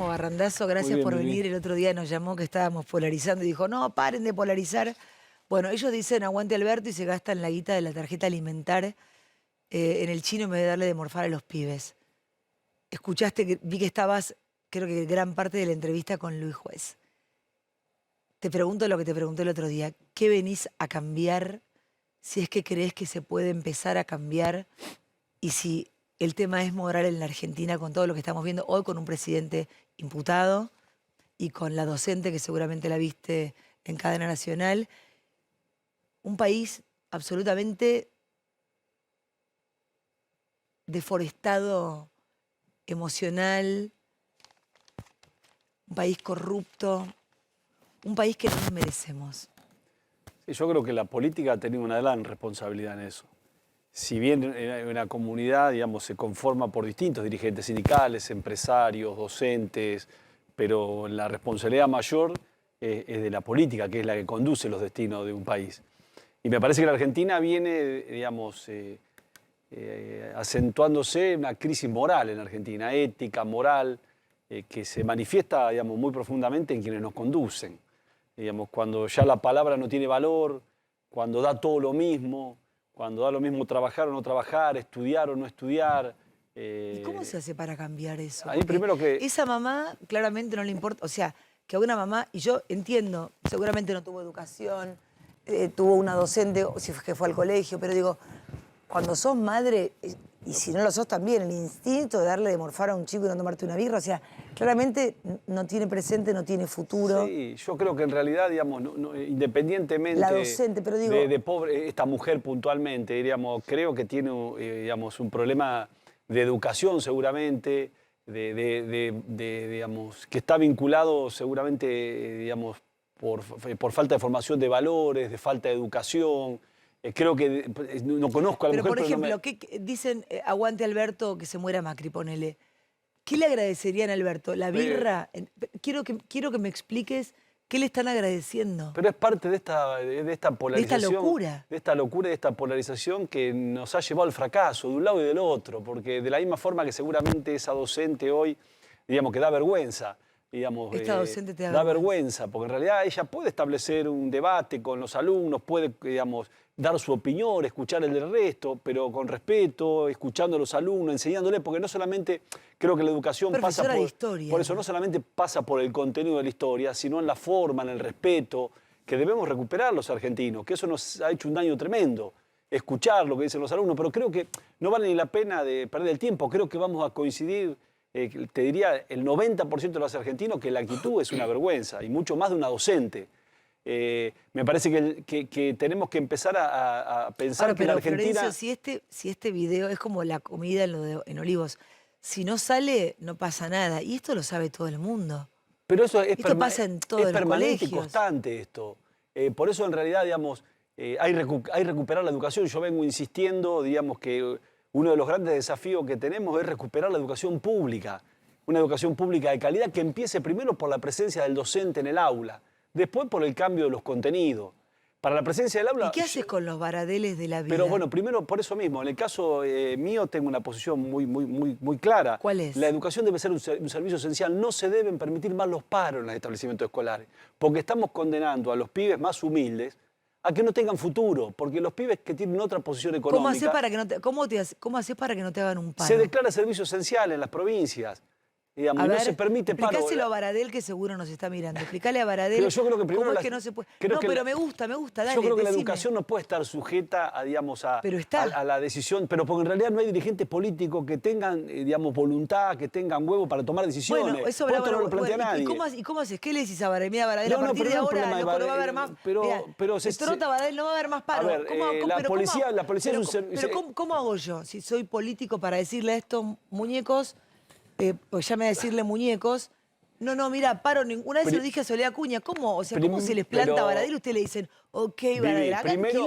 Barrandazo, gracias por venir. El otro día nos llamó que estábamos polarizando y dijo, no, paren de polarizar. Bueno, ellos dicen aguante Alberto y se gastan la guita de la tarjeta alimentar en el chino en vez de darle de morfar a los pibes. Escuchaste, vi que estabas, creo que gran parte de la entrevista con Luis Juez. Te pregunto lo que te pregunté el otro día. ¿Qué venís a cambiar si es que crees que se puede empezar a cambiar y si el tema es moral en la Argentina con todo lo que estamos viendo hoy con un presidente imputado y con la docente que seguramente la viste en cadena nacional? Un país absolutamente deforestado emocional, un país corrupto, un país que no nos merecemos. Sí, yo creo que la política ha tenido una gran responsabilidad en eso. Si bien una comunidad, digamos, se conforma por distintos dirigentes sindicales, empresarios, docentes, pero la responsabilidad mayor es de la política, que es la que conduce los destinos de un país. Y me parece que la Argentina viene, digamos, acentuándose una crisis moral en la Argentina, ética, moral, que se manifiesta, digamos, muy profundamente en quienes nos conducen. Digamos, cuando ya la palabra no tiene valor, cuando da todo lo mismo, cuando da lo mismo trabajar o no trabajar, estudiar o no estudiar. ¿Y cómo se hace para cambiar eso? Ahí primero que... Esa mamá claramente no le importa, o sea, que a una mamá, y yo entiendo, seguramente no tuvo educación, tuvo una docente, o si que fue al colegio, pero digo, cuando sos madre, y si no lo sos también, el instinto de darle de morfar a un chico y no tomarte una birra, o sea, claramente no tiene presente, no tiene futuro. Sí, yo creo que en realidad, digamos, independientemente la docente, pero digo, de pobre, esta mujer puntualmente, diríamos, creo que tiene digamos, un problema de educación seguramente, digamos, que está vinculado seguramente digamos, por falta de formación de valores, de falta de educación. Creo que no conozco a la pero mujer. por ejemplo, pero no ¿qué dicen aguante Alberto que se muera Macri, ponele? ¿Qué le agradecerían a Alberto? ¿La birra? Quiero que me expliques qué le están agradeciendo. Pero es parte de esta polarización. De esta locura. De esta locura y de esta polarización que nos ha llevado al fracaso, de un lado y del otro. Porque de la misma forma que seguramente esa docente hoy, digamos, que da vergüenza. Digamos, Esta docente te da vergüenza, porque en realidad ella puede establecer un debate con los alumnos, puede, digamos, dar su opinión, escuchar el del resto, pero con respeto, escuchando a los alumnos, enseñándoles, porque no solamente creo que la educación pasa por... de historia. Por eso no solamente pasa por el contenido de la historia, sino en la forma, en el respeto, que debemos recuperar los argentinos, que eso nos ha hecho un daño tremendo. Escuchar lo que dicen los alumnos, pero creo que no vale ni la pena de perder el tiempo, creo que vamos a coincidir... te diría el 90% de los argentinos que la actitud es una vergüenza, y mucho más de una docente. Me parece que tenemos que empezar a pensar que la Argentina... Florencio, si este video es como la comida en Olivos, si no sale, no pasa nada. Y esto lo sabe todo el mundo. Pero eso es esto pasa en todos los permanente colegios. y constante esto. Por eso, en realidad, digamos, hay recuperar la educación. Yo vengo insistiendo, digamos, que uno de los grandes desafíos que tenemos es recuperar la educación pública. Una educación pública de calidad que empiece primero por la presencia del docente en el aula, después por el cambio de los contenidos. Para la presencia del aula... ¿Y qué haces con los Baradeles de la vida? Pero bueno, primero por eso mismo. En el caso mío tengo una posición muy clara. ¿Cuál es? La educación debe ser un servicio esencial. No se deben permitir más los paros en los establecimientos escolares, porque estamos condenando a los pibes más humildes a que no tengan futuro, porque los pibes que tienen otra posición económica... ¿Cómo haces para que no te hagan un paro? Se declara servicio esencial en las provincias. Digamos, a ver, no se permite paro. Explicáselo a Baradel, que seguro nos está mirando. Explícale a Baradel. Pero yo creo que primero cómo es que no se puede. No, pero me gusta, dale. Yo creo que la decime. educación no puede estar sujeta a, digamos, a la decisión, pero porque en realidad no hay dirigentes políticos que tengan, digamos, voluntad, que tengan huevo para tomar decisiones. Bueno, eso no lo plantea nadie. ¿Y cómo haces? ¿Qué le decís a Baradel? Mira, Baradel, a partir de ahora no va a haber más. Pero se trota Baradel, no va a haber más paro. A ver, la policía es un servicio. Pero ¿cómo hago yo? Si soy político para decirle a estos muñecos, pues llame a decirle muñecos. No, mira, paro. Una vez se lo dije a Soledad Acuña. ¿Cómo? O sea, ¿cómo se les planta a Baradel y ustedes le dicen, ok, Baradel,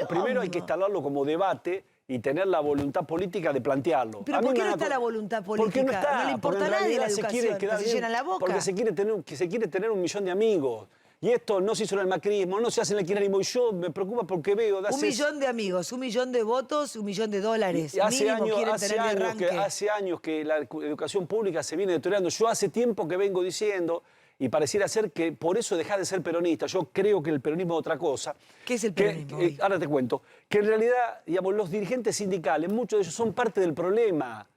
primero hay que instalarlo como debate y tener la voluntad política de plantearlo. ¿Pero por qué no está la voluntad política? ¿Por qué no está? No le importa a nadie la educación, se llenan la boca. Porque se quiere tener un millón de amigos. y esto no se hizo en el macrismo, no se hace en el kirchnerismo, y yo me preocupa porque veo... Un millón de amigos, 1 millón de votos, $1 millón. Y hace Mínimo quieren tener de arranque. hace años que la educación pública se viene deteriorando. Yo hace tiempo que vengo diciendo, y pareciera ser que por eso dejá de ser peronista. Yo creo que el peronismo es otra cosa. ¿Qué es el peronismo hoy? Ahora te cuento. Que en realidad, digamos, los dirigentes sindicales, muchos de ellos son parte del problema.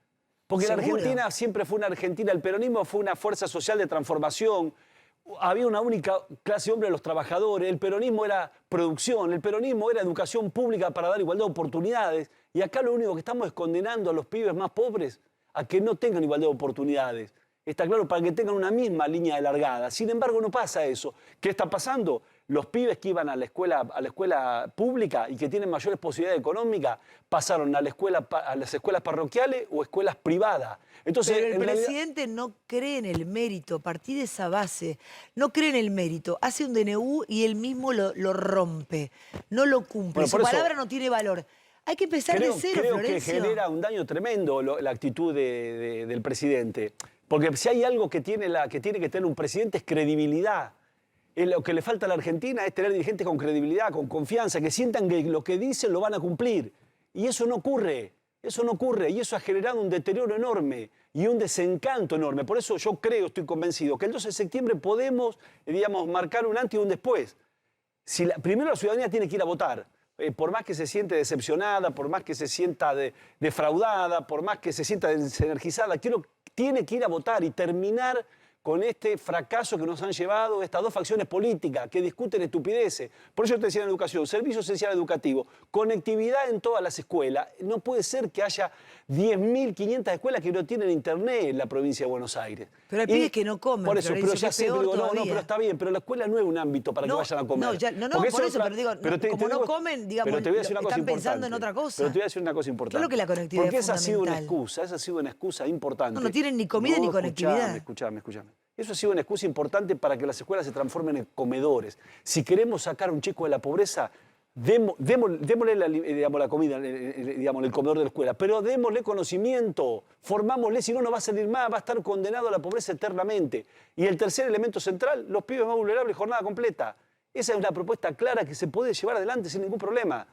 Porque la ¿Seguro? Argentina siempre fue una Argentina, el peronismo fue una fuerza social de transformación. Había una única clase hombre de los trabajadores, el peronismo era producción, el peronismo era educación pública para dar igualdad de oportunidades. Y acá lo único que estamos es condenando a los pibes más pobres a que no tengan igualdad de oportunidades. Está claro, para que tengan una misma línea de largada. Sin embargo, no pasa eso. ¿Qué está pasando? Los pibes que iban a la escuela pública y que tienen mayores posibilidades económicas pasaron a las escuelas parroquiales o escuelas privadas. Entonces, Pero el presidente no cree en el mérito, partí de esa base. No cree en el mérito. Hace un DNU y él mismo lo rompe. No lo cumple. Bueno, Su por eso, palabra no tiene valor. Hay que empezar de cero, creo Florencio. que genera un daño tremendo la actitud del presidente. Porque si hay algo que tiene que tener un presidente es credibilidad. Lo que le falta a la Argentina es tener dirigentes con credibilidad, con confianza, que sientan que lo que dicen lo van a cumplir. Y eso no ocurre. Eso no ocurre. Y eso ha generado un deterioro enorme y un desencanto enorme. Por eso yo creo, estoy convencido, que el 12 de septiembre podemos, digamos, marcar un antes y un después. Primero la ciudadanía tiene que ir a votar. Por más que se siente decepcionada, por más que se sienta defraudada, por más que se sienta desenergizada, tiene que ir a votar y terminar con este fracaso que nos han llevado estas dos facciones políticas que discuten estupideces. Por eso te decía en educación, servicio esencial educativo, conectividad en todas las escuelas. No puede ser que haya 10.500 escuelas que no tienen internet en la provincia de Buenos Aires. Pero hay pibes que no comen, Por eso, Florencio, pero ya que es sé, peor digo, no, todavía. pero está bien, pero la escuela no es un ámbito para que vayan a comer. No, Porque por es eso, otra- pero digo, como no comen, digamos, pero te voy a decir una cosa están pensando en importante. otra cosa. Pero te voy a decir una cosa importante. Claro que la conectividad Porque es esa ha sido una fundamental. excusa importante. No tienen ni comida ni conectividad. Escuchame. Eso ha sido una excusa importante para que las escuelas se transformen en comedores. Si queremos sacar a un chico de la pobreza, démosle la comida, digamos, el comedor de la escuela, pero démosle conocimiento, formámosle, si no, no va a salir más, va a estar condenado a la pobreza eternamente. Y el tercer elemento central, los pibes más vulnerables, jornada completa. Esa es una propuesta clara que se puede llevar adelante sin ningún problema.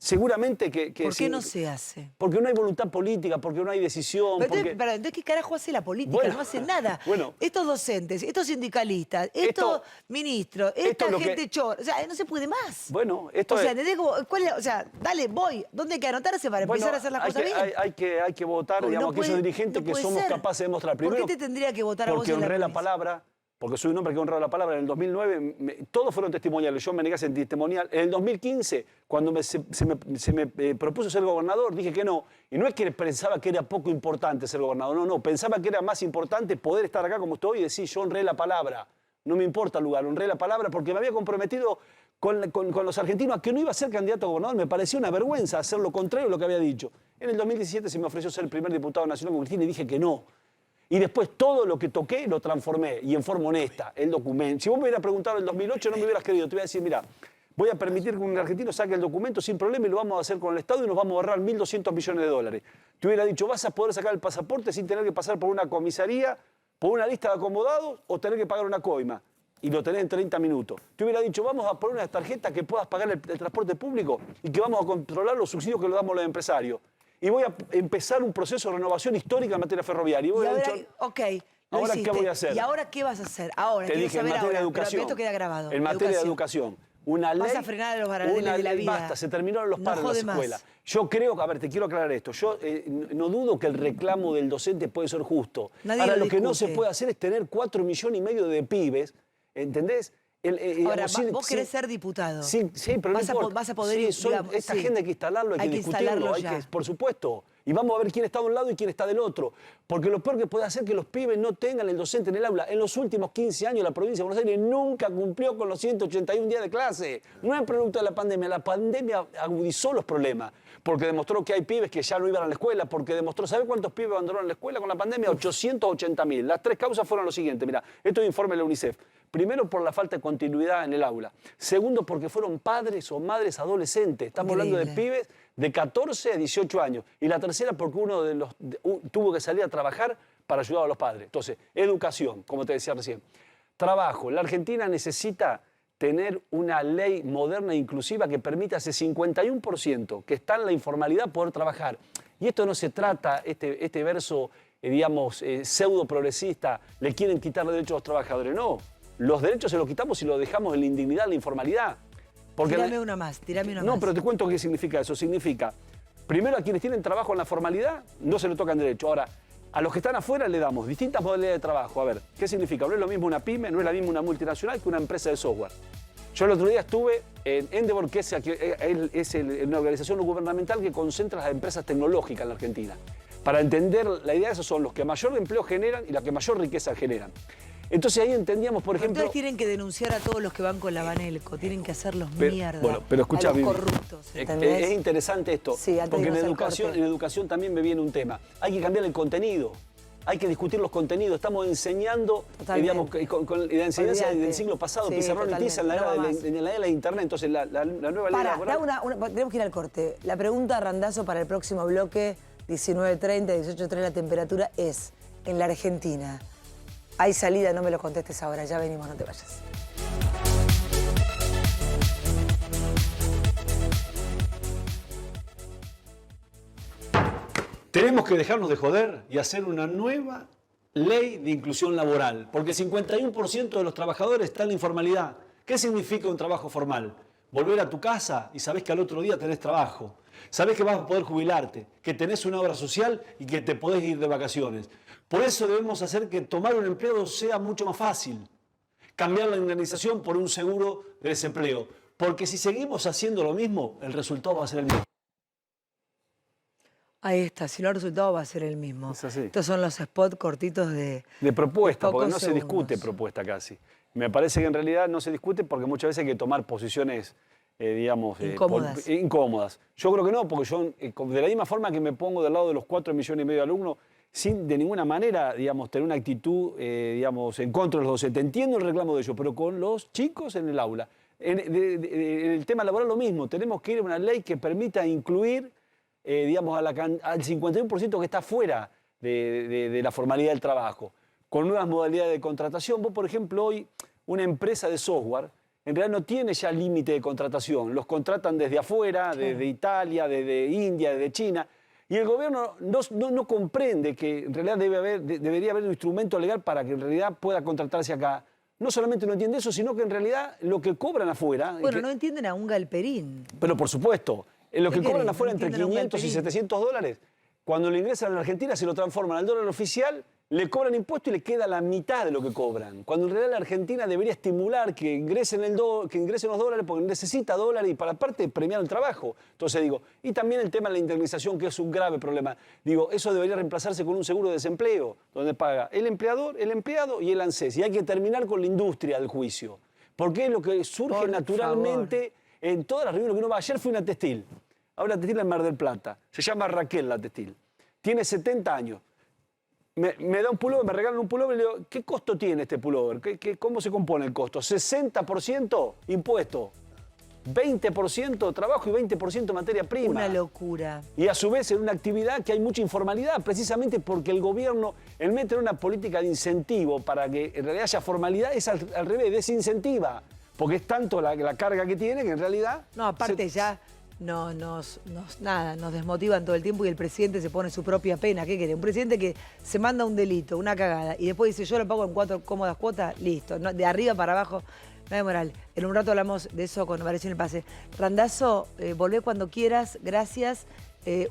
Seguramente que ¿Por qué no se hace? Porque no hay voluntad política, porque no hay decisión. Pero entonces, ¿qué carajo hace la política? Bueno, no hace nada. bueno. Estos docentes, estos sindicalistas, estos ministros, esta es lo que- gente chor. O sea, no se puede más. Bueno, esto o sea, es... ¿entendés? O sea, dale, voy. ¿Dónde hay que anotarse para Bueno, empezar a hacer las cosas bien? hay que votar, Porque digamos, no aquellos puede- dirigentes no que puede somos ser. capaces de demostrar. ¿Por qué Primero, te tendría que votar a vos porque en la honré la provincia? palabra, porque soy un hombre que ha honrado la palabra. En el 2009, todos fueron testimoniales, yo me negué a ser testimonial. En el 2015, cuando se me propuso ser gobernador, dije que no. Y no es que pensaba que era poco importante ser gobernador, no. Pensaba que era más importante poder estar acá como estoy y decir, yo honré la palabra. No me importa el lugar, honré la palabra porque me había comprometido con los argentinos a que no iba a ser candidato a gobernador. Me pareció una vergüenza hacer lo contrario de lo que había dicho. En el 2017 se me ofreció ser el primer diputado nacional con Cristina y dije que no. Y después todo lo que toqué lo transformé y en forma honesta, el documento. Si vos me hubieras preguntado en el 2008 no me hubieras querido, te voy a decir, mira, voy a permitir que un argentino saque el documento sin problema y lo vamos a hacer con el Estado y nos vamos a ahorrar 1.200 millones de dólares. Te hubiera dicho, vas a poder sacar el pasaporte sin tener que pasar por una comisaría, por una lista de acomodados o tener que pagar una coima. Y lo tenés en 30 minutos. Te hubiera dicho, vamos a poner una tarjeta que puedas pagar el transporte público y que vamos a controlar los subsidios que le damos a los empresarios. Y voy a empezar un proceso de renovación histórica en materia ferroviaria. Y vos Y hubieras ahora, dicho, ok, lo ¿ahora qué hiciste. voy a hacer? ¿Y ahora qué vas a hacer? Ahora, te quiero dije, en saber materia de ahora, pero educación. esto queda grabado. En materia de educación. Una ley. Vas a frenar a los barradeles de la vida. Basta, se terminaron los No paros en jode las más. escuelas. Yo creo, a ver, te quiero aclarar esto. Yo no dudo que el reclamo del docente puede ser justo. Nadie Ahora, lo lo que no se discute. puede hacer es tener 4,5 millones de pibes, ¿entendés? Ahora, vos querés ser diputado. Sí, pero vas no importa. vas a poder Sí, ir, digamos, esta sí. agenda hay que instalarlo, hay que discutirlo, instalarlo ya. por supuesto. Y vamos a ver quién está de un lado y quién está del otro. Porque lo peor que puede hacer es que los pibes no tengan el docente en el aula. En los últimos 15 años la provincia de Buenos Aires nunca cumplió con los 181 días de clase. No es producto de la pandemia. La pandemia agudizó los problemas. Porque demostró que hay pibes que ya no iban a la escuela. Porque demostró, ¿sabe cuántos pibes abandonaron la escuela con la pandemia? 880.000. Las tres causas fueron lo siguiente. Mira, esto es informe de la UNICEF. Primero, por la falta de continuidad en el aula. Segundo, porque fueron padres o madres adolescentes. Estamos hablando de pibes de 14 a 18 años. Y la tercera, porque uno de los tuvo que salir a trabajar para ayudar a los padres. Entonces, educación, como te decía recién. Trabajo. La Argentina necesita tener una ley moderna e inclusiva que permita a ese 51% que está en la informalidad poder trabajar. Y esto no se trata, este verso, digamos, pseudo progresista, le quieren quitar los derechos a los trabajadores. No, los derechos se los quitamos y los dejamos en la indignidad, en la informalidad. Porque Tírame una más. No, pero te cuento qué significa eso. Significa, primero a quienes tienen trabajo en la formalidad, no se le tocan derecho. Ahora, a los que están afuera le damos distintas modalidades de trabajo. A ver, ¿qué significa? No es lo mismo una pyme, no es la misma una multinacional que una empresa de software. Yo el otro día estuve en Endeavor, que es una organización no gubernamental que concentra las empresas tecnológicas en la Argentina. Para entender, la idea de eso son los que mayor empleo generan y los que mayor riqueza generan. Entonces ahí entendíamos, por ejemplo... Ustedes tienen que denunciar a todos los que van con la Banelco, tienen que hacerlos mierda. Bueno, pero escuchá, a los Vivi, corruptos, es interesante esto, sí, porque en educación también me viene un tema. Hay que cambiar el contenido, hay que discutir los contenidos. Estamos enseñando, digamos, con la enseñanza del siglo pasado, sí, Pizarrón y Tiza en la era de la Internet. Entonces la nueva ley laboral... Tenemos que ir al corte. La pregunta, Randazzo, para el próximo bloque, 19:30, 18:30, la temperatura es, en la Argentina, ¿hay salida? No me lo contestes ahora, ya venimos, no te vayas. Tenemos que dejarnos de joder y hacer una nueva ley de inclusión laboral, porque el 51% de los trabajadores está en la informalidad. ¿Qué significa un trabajo formal? Volver a tu casa y sabés que al otro día tenés trabajo. Sabés que vas a poder jubilarte, que tenés una obra social y que te podés ir de vacaciones. Por eso debemos hacer que tomar un empleo sea mucho más fácil. Cambiar la indemnización por un seguro de desempleo. Porque si seguimos haciendo lo mismo, el resultado va a ser el mismo. Ahí está, si no el resultado va a ser el mismo. Es así. Estos son los spots cortitos de propuesta, porque no se segundos. discute propuesta casi. Me parece que en realidad no se discute porque muchas veces hay que tomar posiciones, digamos... incómodas. Yo creo que no, porque yo, de la misma forma que me pongo del lado de los 4,5 millones de alumnos, sin de ninguna manera, digamos, tener una actitud, digamos, en contra de los docentes. Entiendo el reclamo de ellos, pero con los chicos en el aula. En el tema laboral lo mismo. Tenemos que ir a una ley que permita incluir, digamos, al 51% que está fuera de la formalidad del trabajo, con nuevas modalidades de contratación. Vos, por ejemplo, hoy, una empresa de software, en realidad no tiene ya límite de contratación. Los contratan desde afuera, desde Italia, desde India, desde China. Y el gobierno no comprende que en realidad debería haber un instrumento legal para que en realidad pueda contratarse acá. No solamente no entiende eso, sino que en realidad lo que cobran afuera... Bueno, no entienden a un galperín. Pero por supuesto, lo que cobran afuera entre 500 y 700 dólares, cuando lo ingresan a la Argentina se lo transforman al dólar oficial, le cobran impuesto y le queda la mitad de lo que cobran. Cuando en realidad la Argentina debería estimular que ingresen los dólares porque necesita dólares y para aparte premiar el trabajo. Entonces digo, y también el tema de la indemnización, que es un grave problema. Digo, eso debería reemplazarse con un seguro de desempleo, donde paga el empleador, el empleado y el ANSES. Y hay que terminar con la industria del juicio. Porque es lo que surge naturalmente en todas las reuniones que uno va. Ayer fui a una textil. Ahora la textil en Mar del Plata. Se llama Raquel la textil. Tiene 70 años. Me da un pullover, me regalan un pullover y le digo, ¿qué costo tiene este pullover? ¿Cómo se compone el costo? 60% impuesto, 20% trabajo y 20% materia prima. Una locura. Y a su vez en una actividad que hay mucha informalidad, precisamente porque el gobierno, en meter una política de incentivo para que en realidad haya formalidad, es al revés, desincentiva. Porque es tanto la carga que tiene que en realidad... No, aparte ya... nos desmotivan todo el tiempo y el presidente se pone su propia pena. ¿Qué quiere? Un presidente que se manda un delito, una cagada, y después dice, yo lo pago en 4 cómodas cuotas, listo. No, de arriba para abajo, no hay moral. En un rato hablamos de eso cuando apareció en el pase. Randazzo, volvé cuando quieras, gracias.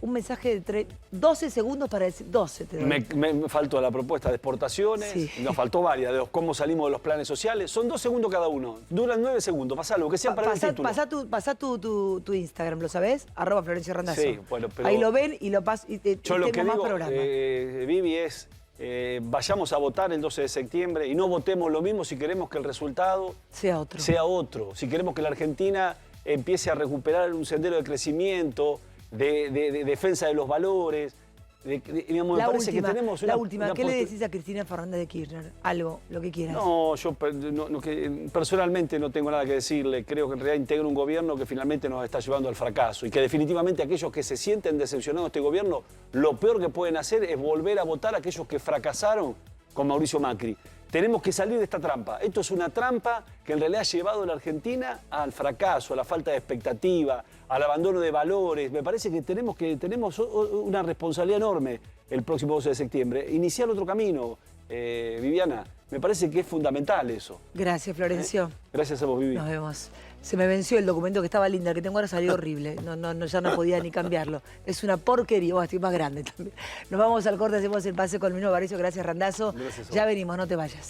Un mensaje de 12 segundos para decir, 12 te doy. Me faltó la propuesta de exportaciones, sí. Nos faltó varias, de cómo salimos de los planes sociales. Son 2 segundos cada uno, duran 9 segundos, pasalo, que sea para el título. Pasá tu Instagram, ¿lo sabés? @Florencio Randazzo. Sí, bueno, pero... Ahí lo ven y lo pasan. Yo lo que digo, Vivi, es vayamos a votar el 12 de septiembre y no votemos lo mismo si queremos que el resultado sea otro. Si queremos que la Argentina empiece a recuperar un sendero de crecimiento, de defensa de los valores. Digamos, me parece que tenemos una... La última, ¿qué le decís a Cristina Fernández de Kirchner? Algo, lo que quieras. No, yo personalmente no tengo nada que decirle. Creo que en realidad integra un gobierno que finalmente nos está llevando al fracaso y que definitivamente aquellos que se sienten decepcionados de este gobierno, lo peor que pueden hacer es volver a votar a aquellos que fracasaron con Mauricio Macri. Tenemos que salir de esta trampa. Esto es una trampa que en realidad ha llevado a la Argentina al fracaso, a la falta de expectativa, al abandono de valores. Me parece que tenemos una responsabilidad enorme el próximo 12 de septiembre. Iniciar otro camino, Viviana. Me parece que es fundamental eso. Gracias, Florencio. Gracias a vos, Vivi. Nos vemos. Se me venció el documento que estaba lindo, el que tengo ahora salió horrible. Ya no podía ni cambiarlo. Es una porquería. Oh, estoy más grande también. Nos vamos al corte, hacemos el pase con el mismo Baricio. Gracias, Randazo. Gracias a vos. Ya venimos, no te vayas.